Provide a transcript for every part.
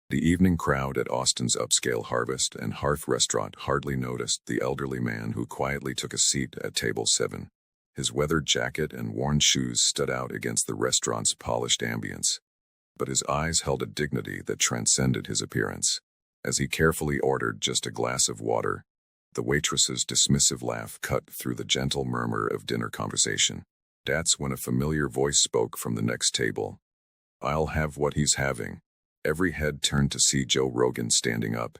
The evening crowd at Austin's upscale Harvest and Hearth restaurant hardly noticed the elderly man who quietly took a seat at table 7. His weathered jacket and worn shoes stood out against the restaurant's polished ambience, but his eyes held a dignity that transcended his appearance. As he carefully ordered just a glass of water, the waitress's dismissive laugh cut through the gentle murmur of dinner conversation. That's when a familiar voice spoke from the next table. "I'll have what he's having." Every head turned to see Joe Rogan standing up,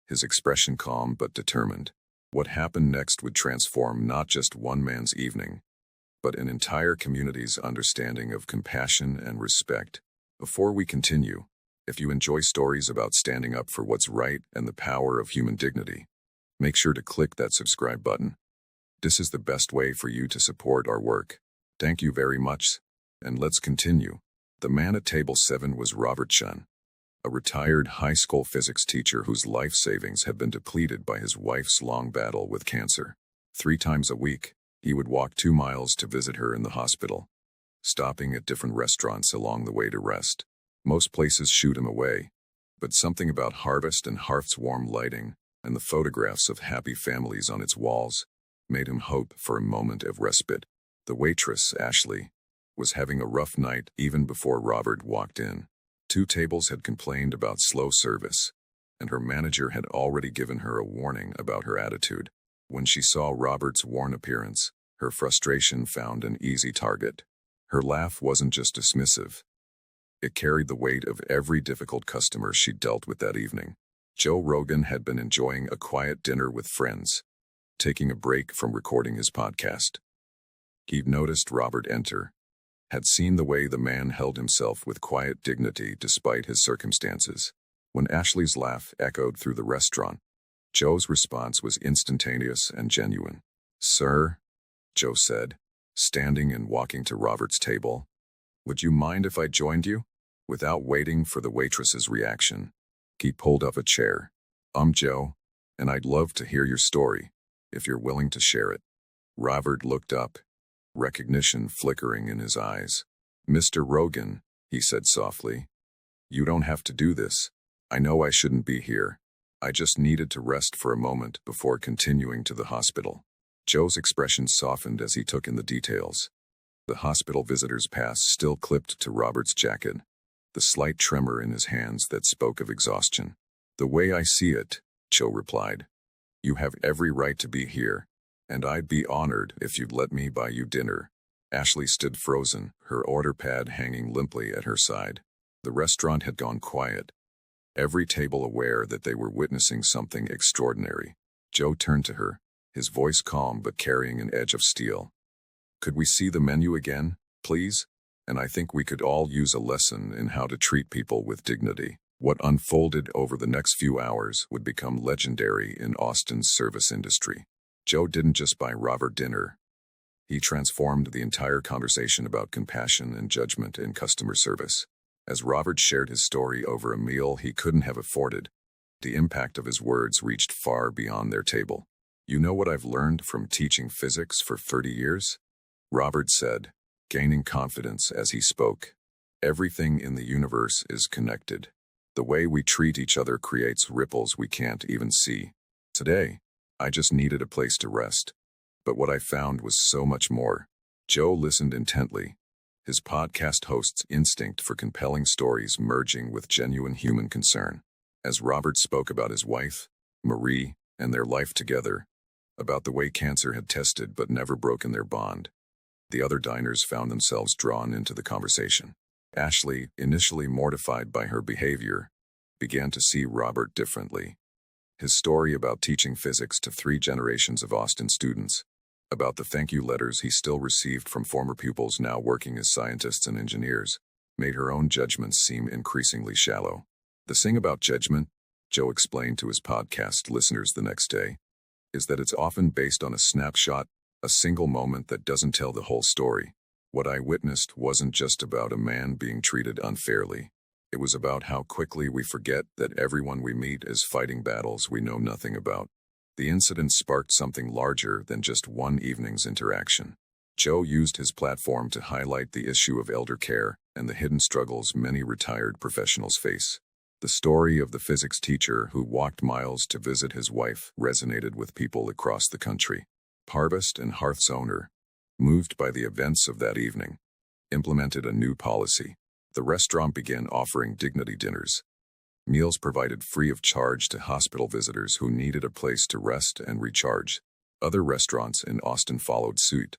his expression calm but determined. What happened next would transform not just one man's evening, but an entire community's understanding of compassion and respect. Before we continue, if you enjoy stories about standing up for what's right and the power of human dignity, make sure to click that subscribe button. This is the best way for you to support our work. Thank you very much, and let's continue. The man at table 7 was Robert Chun, a retired high school physics teacher whose life savings had been depleted by his wife's long battle with cancer. 3 times a week, he would walk 2 miles to visit her in the hospital, stopping at different restaurants along the way to rest. Most places shooed him away, but something about Harvest and Hearth's warm lighting and the photographs of happy families on its walls made him hope for a moment of respite. The waitress, Ashley, was having a rough night even before Robert walked in. 2 tables had complained about slow service, and her manager had already given her a warning about her attitude. When she saw Robert's worn appearance, her frustration found an easy target. Her laugh wasn't just dismissive. It carried the weight of every difficult customer she dealt with that evening. Joe Rogan had been enjoying a quiet dinner with friends, taking a break from recording his podcast. He'd noticed Robert enter, had seen the way the man held himself with quiet dignity despite his circumstances. When Ashley's laugh echoed through the restaurant, Joe's response was instantaneous and genuine. "Sir," Joe said, standing and walking to Robert's table, "would you mind if I joined you?" Without waiting for the waitress's reaction, he pulled up a chair. "I'm Joe, and I'd love to hear your story, if you're willing to share it." Robert looked up, recognition flickering in his eyes. "Mr. Rogan," he said softly, "you don't have to do this. I know I shouldn't be here. I just needed to rest for a moment before continuing to the hospital." Joe's expression softened as he took in the details. The hospital visitor's pass still clipped to Robert's jacket, the slight tremor in his hands that spoke of exhaustion. "The way I see it," Joe replied, "you have every right to be here, and I'd be honored if you'd let me buy you dinner." Ashley stood frozen, her order pad hanging limply at her side. The restaurant had gone quiet, every table aware that they were witnessing something extraordinary. Joe turned to her, his voice calm but carrying an edge of steel. "Could we see the menu again, please? And I think we could all use a lesson in how to treat people with dignity." What unfolded over the next few hours would become legendary in Austin's service industry. Joe didn't just buy Robert dinner. He transformed the entire conversation about compassion and judgment in customer service. As Robert shared his story over a meal he couldn't have afforded, the impact of his words reached far beyond their table. "You know what I've learned from teaching physics for 30 years? Robert said, gaining confidence as he spoke. "Everything in the universe is connected. The way we treat each other creates ripples we can't even see. Today, I just needed a place to rest. But what I found was so much more." Joe listened intently, his podcast host's instinct for compelling stories merging with genuine human concern. As Robert spoke about his wife, Marie, and their life together, about the way cancer had tested but never broken their bond, the other diners found themselves drawn into the conversation. Ashley, initially mortified by her behavior, began to see Robert differently. His story about teaching physics to 3 generations of Austin students, about the thank you letters he still received from former pupils now working as scientists and engineers, made her own judgments seem increasingly shallow. "The thing about judgment," Joe explained to his podcast listeners the next day, "is that it's often based on a snapshot, a single moment that doesn't tell the whole story. What I witnessed wasn't just about a man being treated unfairly. It was about how quickly we forget that everyone we meet is fighting battles we know nothing about." The incident sparked something larger than just one evening's interaction. Joe used his platform to highlight the issue of elder care and the hidden struggles many retired professionals face. The story of the physics teacher who walked miles to visit his wife resonated with people across the country. Harvest and Hearth's owner, moved by the events of that evening, implemented a new policy. The restaurant began offering dignity dinners, meals provided free of charge to hospital visitors who needed a place to rest and recharge. Other restaurants in Austin followed suit,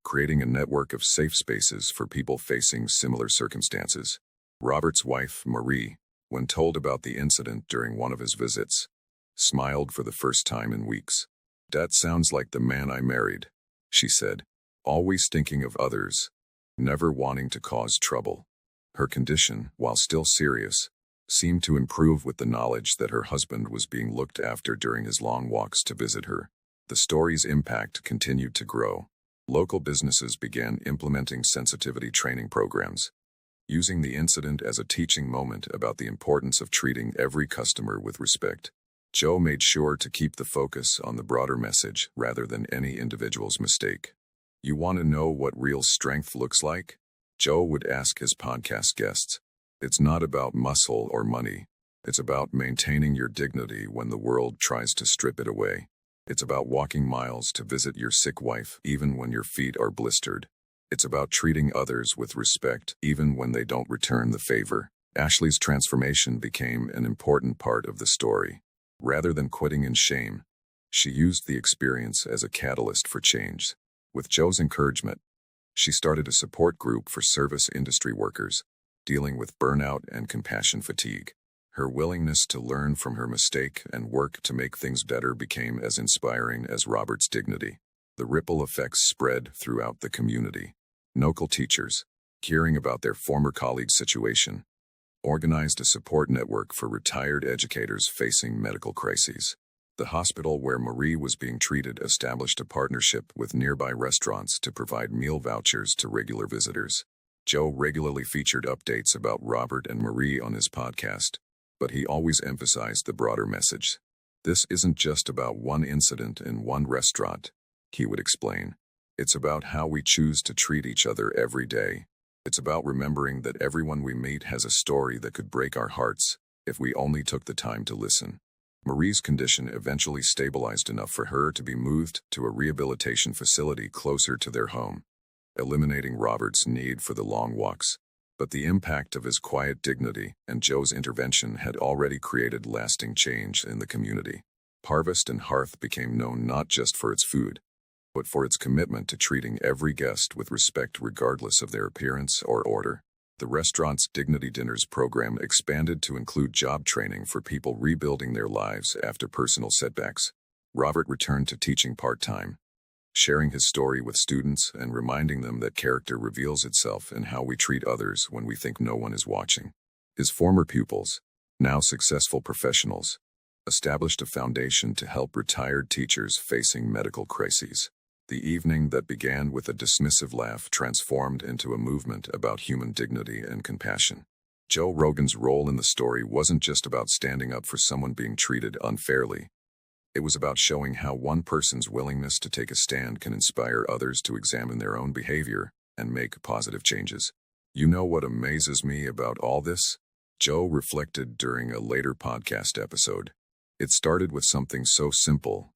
creating a network of safe spaces for people facing similar circumstances. Robert's wife, Marie, when told about the incident during one of his visits, smiled for the first time in weeks. "That sounds like the man I married," she said, "always thinking of others, never wanting to cause trouble." Her condition, while still serious, seemed to improve with the knowledge that her husband was being looked after during his long walks to visit her. The story's impact continued to grow. Local businesses began implementing sensitivity training programs, using the incident as a teaching moment about the importance of treating every customer with respect. Joe made sure to keep the focus on the broader message rather than any individual's mistake. "You want to know what real strength looks like?" Joe would ask his podcast guests. "It's not about muscle or money. It's about maintaining your dignity when the world tries to strip it away. It's about walking miles to visit your sick wife even when your feet are blistered. It's about treating others with respect even when they don't return the favor." Ashley's transformation became an important part of the story. Rather than quitting in shame, she used the experience as a catalyst for change. With Joe's encouragement, she started a support group for service industry workers, dealing with burnout and compassion fatigue. Her willingness to learn from her mistake and work to make things better became as inspiring as Robert's dignity. The ripple effects spread throughout the community. Local teachers, hearing about their former colleague's situation, organized a support network for retired educators facing medical crises. The hospital where Marie was being treated established a partnership with nearby restaurants to provide meal vouchers to regular visitors. Joe regularly featured updates about Robert and Marie on his podcast, but he always emphasized the broader message. "This isn't just about one incident in one restaurant," he would explain. "It's about how we choose to treat each other every day. It's about remembering that everyone we meet has a story that could break our hearts if we only took the time to listen." Marie's condition eventually stabilized enough for her to be moved to a rehabilitation facility closer to their home, eliminating Robert's need for the long walks. But the impact of his quiet dignity and Joe's intervention had already created lasting change in the community. Harvest and Hearth became known not just for its food, but for its commitment to treating every guest with respect regardless of their appearance or order. The restaurant's Dignity Dinners program expanded to include job training for people rebuilding their lives after personal setbacks. Robert returned to teaching part-time, sharing his story with students and reminding them that character reveals itself in how we treat others when we think no one is watching. His former pupils, now successful professionals, established a foundation to help retired teachers facing medical crises. The evening that began with a dismissive laugh transformed into a movement about human dignity and compassion. Joe Rogan's role in the story wasn't just about standing up for someone being treated unfairly. It was about showing how one person's willingness to take a stand can inspire others to examine their own behavior and make positive changes. "You know what amazes me about all this?" Joe reflected during a later podcast episode. "It started with something so simple,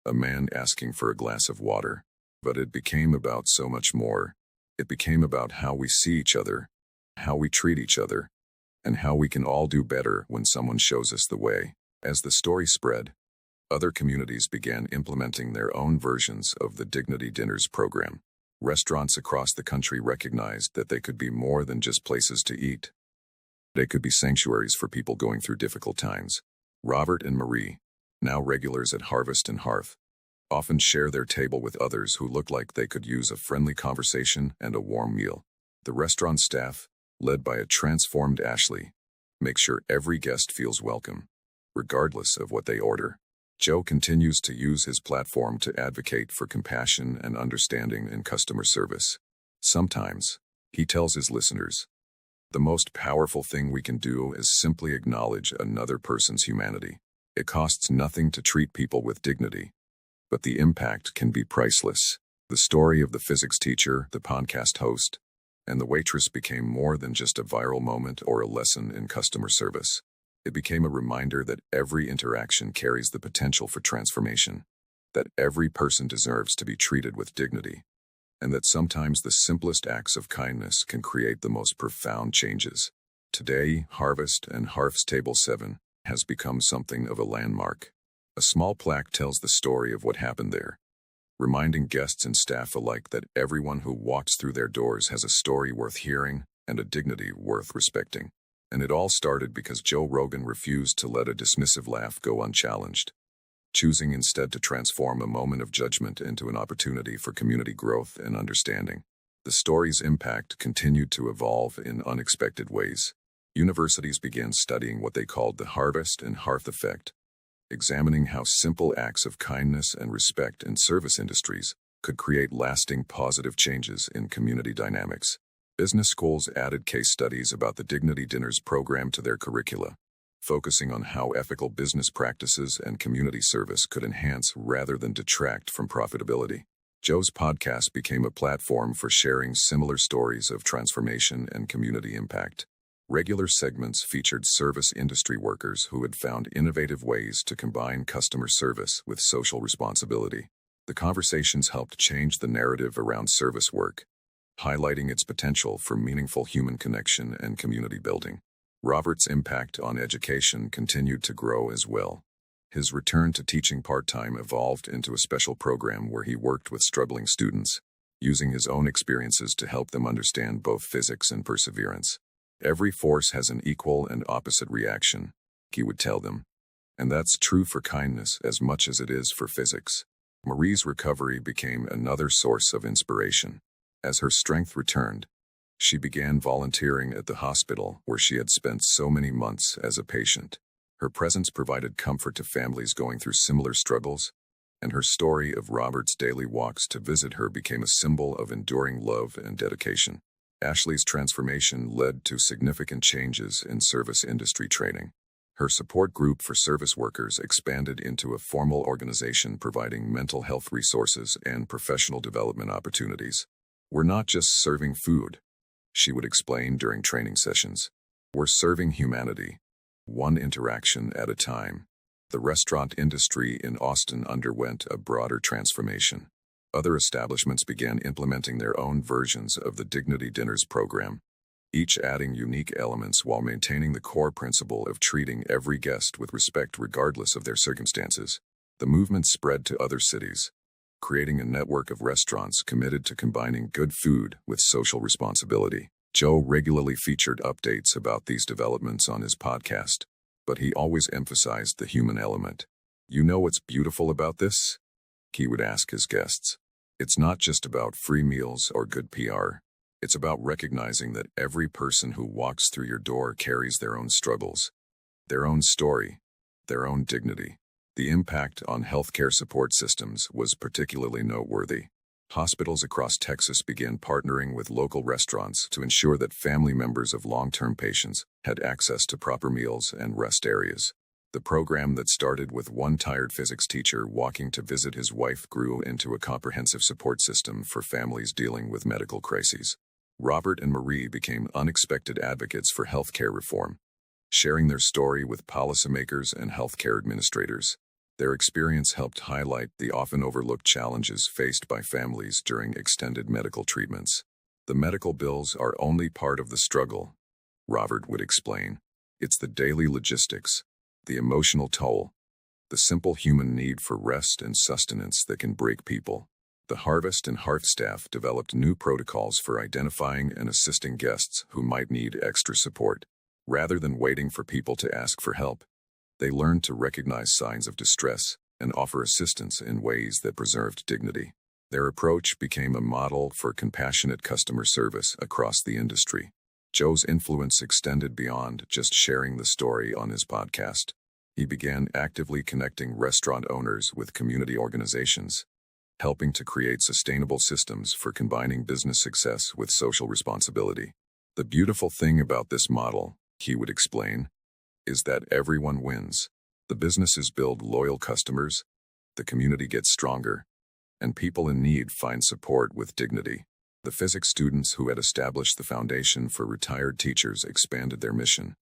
a man asking for a glass of water. But it became about so much more. It became about how we see each other, how we treat each other, and how we can all do better when someone shows us the way." As the story spread, other communities began implementing their own versions of the Dignity Dinners program. Restaurants across the country recognized that they could be more than just places to eat. They could be sanctuaries for people going through difficult times. Robert and Marie, now regulars at Harvest and Hearth, often share their table with others who look like they could use a friendly conversation and a warm meal. The restaurant staff, led by a transformed Ashley, make sure every guest feels welcome, regardless of what they order. Joe continues to use his platform to advocate for compassion and understanding in customer service. Sometimes, he tells his listeners, "The most powerful thing we can do is simply acknowledge another person's humanity. It costs nothing to treat people with dignity, but the impact can be priceless." The story of the physics teacher, the podcast host, and the waitress became more than just a viral moment or a lesson in customer service. It became a reminder that every interaction carries the potential for transformation, that every person deserves to be treated with dignity, and that sometimes the simplest acts of kindness can create the most profound changes. Today, Harvest and Hearth's Table 7 has become something of a landmark. A small plaque tells the story of what happened there, reminding guests and staff alike that everyone who walks through their doors has a story worth hearing and a dignity worth respecting. And it all started because Joe Rogan refused to let a dismissive laugh go unchallenged, choosing instead to transform a moment of judgment into an opportunity for community growth and understanding. The story's impact continued to evolve in unexpected ways. Universities began studying what they called the Harvest and Hearth effect, examining how simple acts of kindness and respect in service industries could create lasting positive changes in community dynamics. Business schools added case studies about the Dignity Dinners program to their curricula, focusing on how ethical business practices and community service could enhance rather than detract from profitability. Joe's podcast became a platform for sharing similar stories of transformation and community impact. Regular segments featured service industry workers who had found innovative ways to combine customer service with social responsibility. The conversations helped change the narrative around service work, highlighting its potential for meaningful human connection and community building. Robert's impact on education continued to grow as well. His return to teaching part-time evolved into a special program where he worked with struggling students, using his own experiences to help them understand both physics and perseverance. Every force has an equal and opposite reaction, he would tell them. And that's true for kindness as much as it is for physics. Marie's recovery became another source of inspiration. As her strength returned, she began volunteering at the hospital where she had spent so many months as a patient. Her presence provided comfort to families going through similar struggles, and her story of Robert's daily walks to visit her became a symbol of enduring love and dedication. Ashley's transformation led to significant changes in service industry training. Her support group for service workers expanded into a formal organization providing mental health resources and professional development opportunities. "We're not just serving food," she would explain during training sessions. "We're serving humanity, one interaction at a time." The restaurant industry in Austin underwent a broader transformation. Other establishments began implementing their own versions of the Dignity Dinners program, each adding unique elements while maintaining the core principle of treating every guest with respect regardless of their circumstances. The movement spread to other cities, creating a network of restaurants committed to combining good food with social responsibility. Joe regularly featured updates about these developments on his podcast, but he always emphasized the human element. "You know what's beautiful about this?" he would ask his guests. "It's not just about free meals or good PR. It's about recognizing that every person who walks through your door carries their own struggles, their own story, their own dignity." The impact on healthcare support systems was particularly noteworthy. Hospitals across Texas began partnering with local restaurants to ensure that family members of long-term patients had access to proper meals and rest areas. The program that started with one tired physics teacher walking to visit his wife grew into a comprehensive support system for families dealing with medical crises. Robert and Marie became unexpected advocates for healthcare reform, sharing their story with policymakers and healthcare administrators. Their experience helped highlight the often overlooked challenges faced by families during extended medical treatments. "The medical bills are only part of the struggle," Robert would explain. "It's the daily logistics, the emotional toll, the simple human need for rest and sustenance that can break people." The Harvest and Hearth staff developed new protocols for identifying and assisting guests who might need extra support. Rather than waiting for people to ask for help, they learned to recognize signs of distress and offer assistance in ways that preserved dignity. Their approach became a model for compassionate customer service across the industry. Joe's influence extended beyond just sharing the story on his podcast. He began actively connecting restaurant owners with community organizations, helping to create sustainable systems for combining business success with social responsibility. "The beautiful thing about this model," he would explain, "is that everyone wins. The businesses build loyal customers, the community gets stronger, and people in need find support with dignity." The physics students who had established the foundation for retired teachers expanded their mission,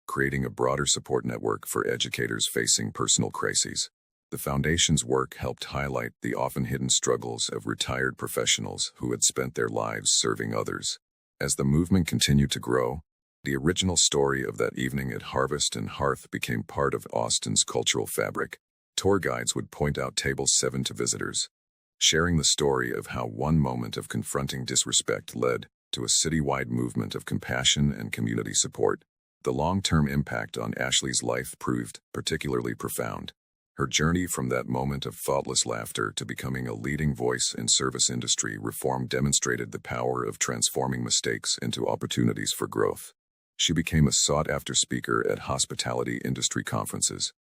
creating a broader support network for educators facing personal crises. The Foundation's work helped highlight the often hidden struggles of retired professionals who had spent their lives serving others. As the movement continued to grow, the original story of that evening at Harvest and Hearth became part of Austin's cultural fabric. Tour guides would point out Table 7 to visitors, sharing the story of how one moment of confronting disrespect led to a citywide movement of compassion and community support. The long-term impact on Ashley's life proved particularly profound. Her journey from that moment of thoughtless laughter to becoming a leading voice in service industry reform demonstrated the power of transforming mistakes into opportunities for growth. She became a sought-after speaker at hospitality industry conferences,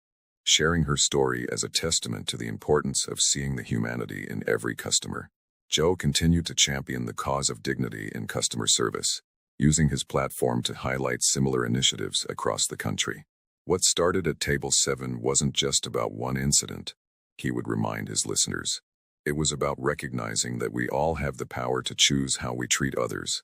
sharing her story as a testament to the importance of seeing the humanity in every customer. Joe continued to champion the cause of dignity in customer service, using his platform to highlight similar initiatives across the country. What started at Table 7 wasn't just about one incident, he would remind his listeners. It was about recognizing that we all have the power to choose how we treat others,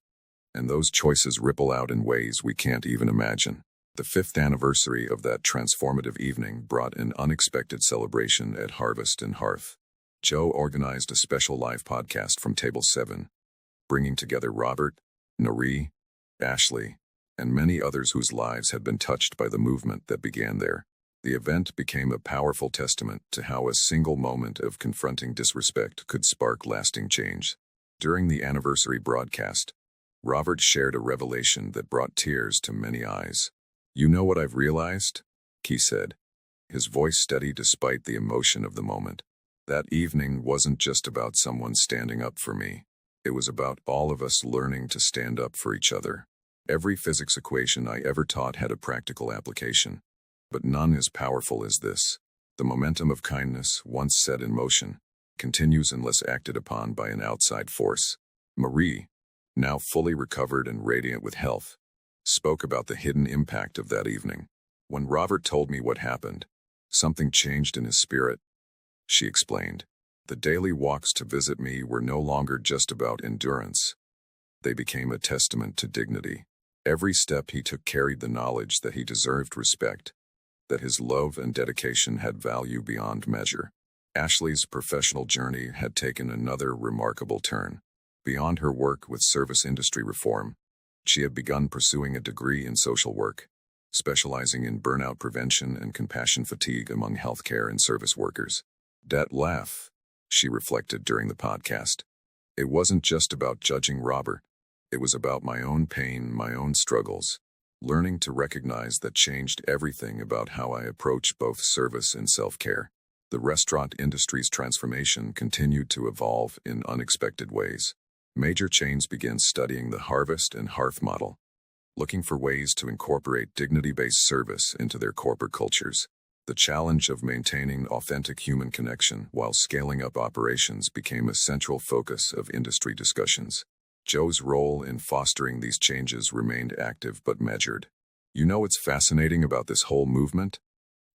and those choices ripple out in ways we can't even imagine. The 5th anniversary of that transformative evening brought an unexpected celebration at Harvest and Hearth. Joe organized a special live podcast from Table 7, bringing together Robert, Noree, Ashley, and many others whose lives had been touched by the movement that began there. The event became a powerful testament to how a single moment of confronting disrespect could spark lasting change. During the anniversary broadcast, Robert shared a revelation that brought tears to many eyes. "You know what I've realized?" he said, his voice steady despite the emotion of the moment. "That evening wasn't just about someone standing up for me. It was about all of us learning to stand up for each other. Every physics equation I ever taught had a practical application, but none as powerful as this. The momentum of kindness, once set in motion, continues unless acted upon by an outside force." Marie, now fully recovered and radiant with health, spoke about the hidden impact of that evening. "When Robert told me what happened, something changed in his spirit," she explained. "The daily walks to visit me were no longer just about endurance. They became a testament to dignity. Every step he took carried the knowledge that he deserved respect, that his love and dedication had value beyond measure." Ashley's professional journey had taken another remarkable turn. Beyond her work with service industry reform, she had begun pursuing a degree in social work, specializing in burnout prevention and compassion fatigue among healthcare and service workers. "That laugh," she reflected during the podcast. "It wasn't just about judging Robert. It was about my own pain, my own struggles. Learning to recognize that changed everything about how I approach both service and self-care." The restaurant industry's transformation continued to evolve in unexpected ways. Major chains began studying the Harvest and Hearth model, looking for ways to incorporate dignity-based service into their corporate cultures. The challenge of maintaining authentic human connection while scaling up operations became a central focus of industry discussions. Joe's role in fostering these changes remained active but measured. "You know what's fascinating about this whole movement?"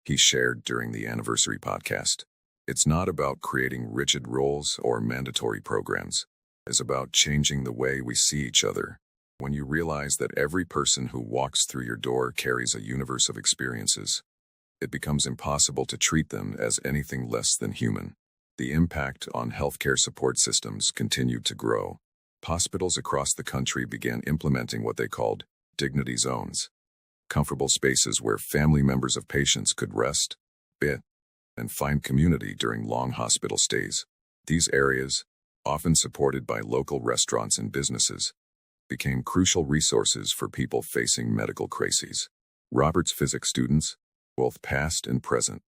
he shared during the anniversary podcast. "It's not about creating rigid roles or mandatory programs. It's about changing the way we see each other. When you realize that every person who walks through your door carries a universe of experiences, it becomes impossible to treat them as anything less than human." The impact on healthcare support systems continued to grow. Hospitals across the country began implementing what they called dignity zones, comfortable spaces where family members of patients could rest, eat, and find community during long hospital stays. These areas, often supported by local restaurants and businesses, became crucial resources for people facing medical crises. Robert's physics students, both past and present,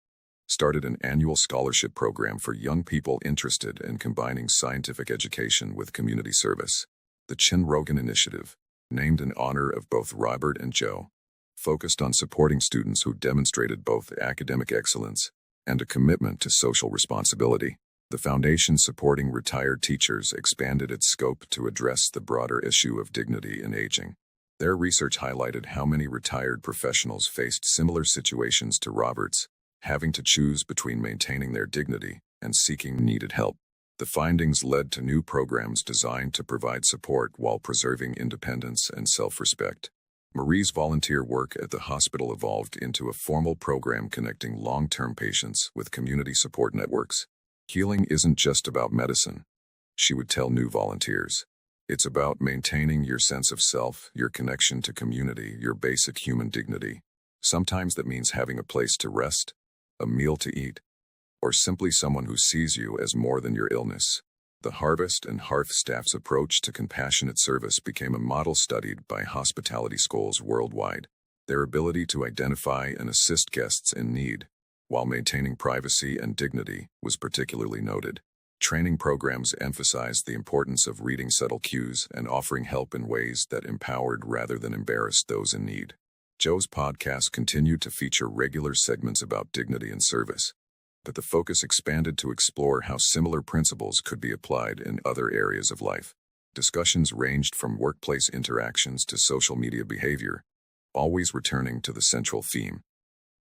started an annual scholarship program for young people interested in combining scientific education with community service. The Rogan Initiative, named in honor of both Robert and Joe, focused on supporting students who demonstrated both academic excellence and a commitment to social responsibility. The foundation supporting retired teachers expanded its scope to address the broader issue of dignity in aging. Their research highlighted how many retired professionals faced similar situations to Robert's, having to choose between maintaining their dignity and seeking needed help. The findings led to new programs designed to provide support while preserving independence and self-respect. Marie's volunteer work at the hospital evolved into a formal program connecting long-term patients with community support networks. Healing isn't just about medicine, she would tell new volunteers. It's about maintaining your sense of self, your connection to community, your basic human dignity. Sometimes that means having a place to rest, a meal to eat, or simply someone who sees you as more than your illness. The Harvest and Hearth staff's approach to compassionate service became a model studied by hospitality schools worldwide. Their ability to identify and assist guests in need, while maintaining privacy and dignity, was particularly noted. Training programs emphasized the importance of reading subtle cues and offering help in ways that empowered rather than embarrassed those in need. Joe's podcast continued to feature regular segments about dignity and service, but the focus expanded to explore how similar principles could be applied in other areas of life. Discussions ranged from workplace interactions to social media behavior, always returning to the central theme: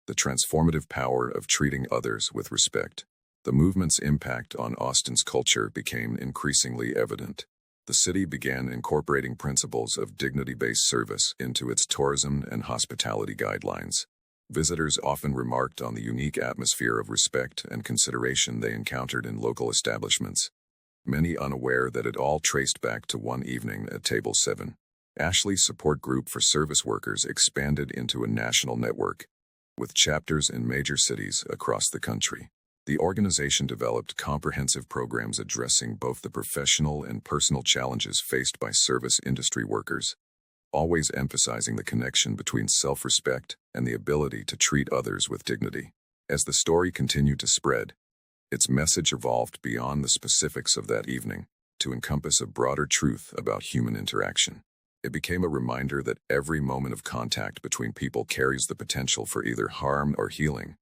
the transformative power of treating others with respect. The movement's impact on Austin's culture became increasingly evident. The city began incorporating principles of dignity-based service into its tourism and hospitality guidelines. Visitors often remarked on the unique atmosphere of respect and consideration they encountered in local establishments, many unaware that it all traced back to one evening at Table 7. Ashley's support group for service workers expanded into a national network, with chapters in major cities across the country. The organization developed comprehensive programs addressing both the professional and personal challenges faced by service industry workers, always emphasizing the connection between self-respect and the ability to treat others with dignity. As the story continued to spread, its message evolved beyond the specifics of that evening to encompass a broader truth about human interaction. It became a reminder that every moment of contact between people carries the potential for either harm or healing,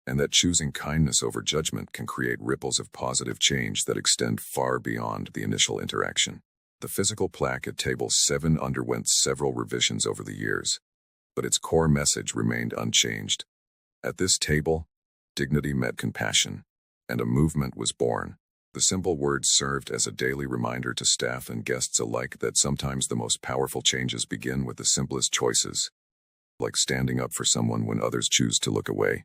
and that choosing kindness over judgment can create ripples of positive change that extend far beyond the initial interaction. The physical plaque at Table 7 underwent several revisions over the years, but its core message remained unchanged. At this table, dignity met compassion, and a movement was born. The simple words served as a daily reminder to staff and guests alike that sometimes the most powerful changes begin with the simplest choices, like standing up for someone when others choose to look away.